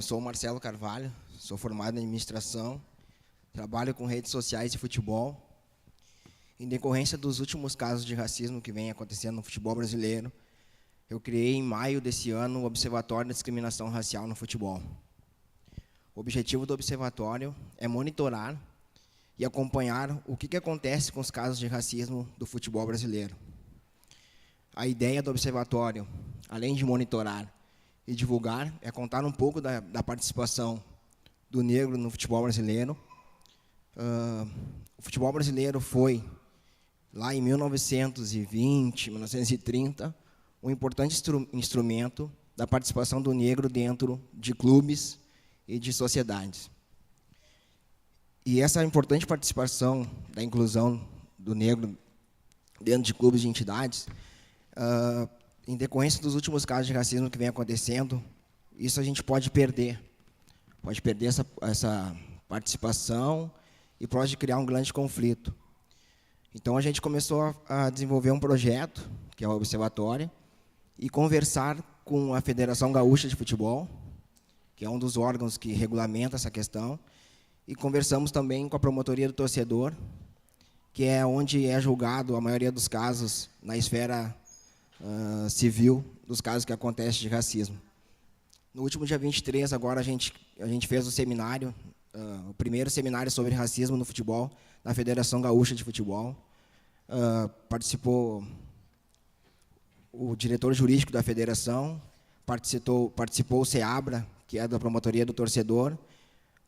sou o Marcelo Carvalho, sou formado em administração, trabalho com redes sociais e futebol. Em decorrência dos últimos casos de racismo que vem acontecendo no futebol brasileiro, eu criei em maio desse ano o Observatório da Discriminação Racial no Futebol. O objetivo do observatório é monitorar e acompanhar o que acontece com os casos de racismo do futebol brasileiro. A ideia do observatório, além de monitorar e divulgar, é contar um pouco da participação do negro no futebol brasileiro. O futebol brasileiro foi, lá em 1920, 1930, um importante instrumento da participação do negro dentro de clubes e de sociedades. E essa importante participação da inclusão do negro dentro de clubes e entidades, em decorrência dos últimos casos de racismo que vem acontecendo, isso a gente pode perder essa participação e pode criar um grande conflito. Então, a gente começou a desenvolver um projeto, que é o Observatório, e conversar com a Federação Gaúcha de Futebol, que é um dos órgãos que regulamenta essa questão, e conversamos também com a Promotoria do Torcedor, que é onde é julgado a maioria dos casos na esfera civil, dos casos que acontecem de racismo. No último dia 23, agora, a gente fez o seminário, o primeiro seminário sobre racismo no futebol, na Federação Gaúcha de Futebol. Participou o diretor jurídico da federação, participou o SEABRA, que é da Promotoria do Torcedor,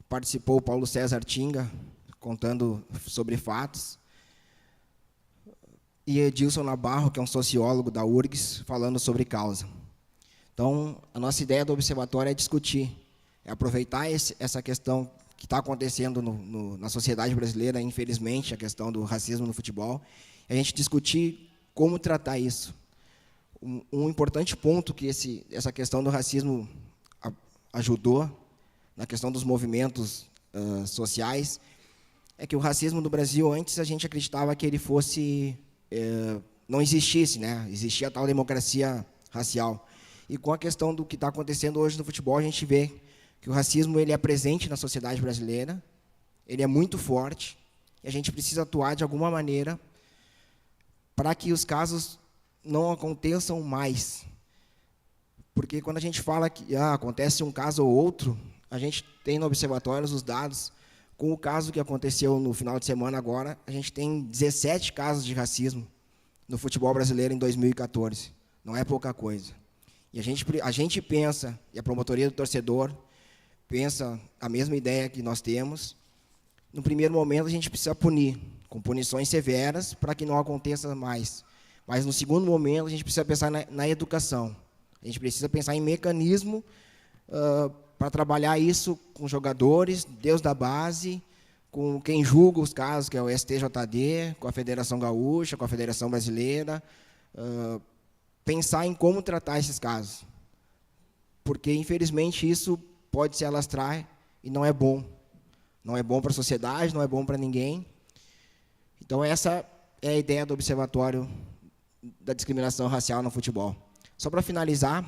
participou o Paulo César Tinga, contando sobre fatos, e Edilson Nabarro, que é um sociólogo da URGS, falando sobre causa. Então, a nossa ideia do observatório é discutir, é aproveitar essa questão que está acontecendo na sociedade brasileira, infelizmente, a questão do racismo no futebol, e a gente discutir como tratar isso. Um importante ponto que essa questão do racismo ajudou, na questão dos movimentos sociais, é que o racismo do Brasil, antes a gente acreditava que ele não existisse, né? Existia a tal democracia racial. E com a questão do que está acontecendo hoje no futebol, a gente vê que o racismo ele é presente na sociedade brasileira, ele é muito forte, e a gente precisa atuar de alguma maneira para que os casos não aconteçam mais. Porque quando a gente fala que acontece um caso ou outro, a gente tem no observatório os dados, com o caso que aconteceu no final de semana agora, a gente tem 17 casos de racismo no futebol brasileiro em 2014. Não é pouca coisa. E a gente pensa, e a Promotoria do Torcedor pensa a mesma ideia que nós temos. No primeiro momento, a gente precisa punir, com punições severas, para que não aconteça mais. Mas, no segundo momento, a gente precisa pensar na educação. A gente precisa pensar em mecanismo para trabalhar isso com jogadores, Deus da base, com quem julga os casos, que é o STJD, com a Federação Gaúcha, com a Federação Brasileira, pensar em como tratar esses casos. Porque, infelizmente, isso pode se alastrar e não é bom. Não é bom para a sociedade, não é bom para ninguém. Então, essa é a ideia do Observatório da Discriminação Racial no Futebol. Só para finalizar,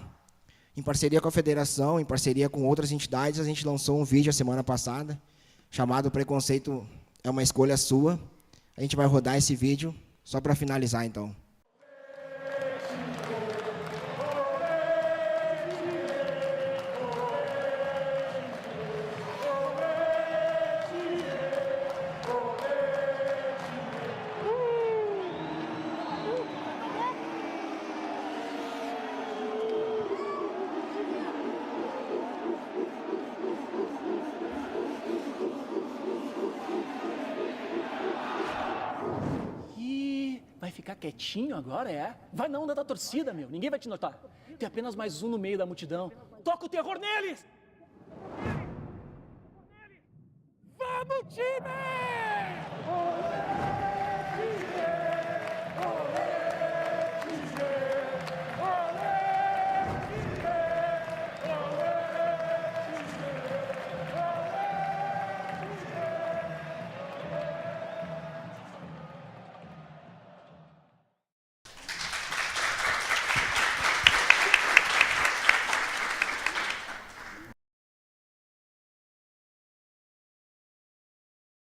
em parceria com a federação, em parceria com outras entidades, a gente lançou um vídeo a semana passada, chamado Preconceito é uma Escolha Sua. A gente vai rodar esse vídeo, só para finalizar, então. Vai ficar quietinho agora, é? Vai na onda da torcida, meu. Ninguém vai te notar. Tem apenas mais um no meio da multidão. Toca o terror neles! Vamos, time!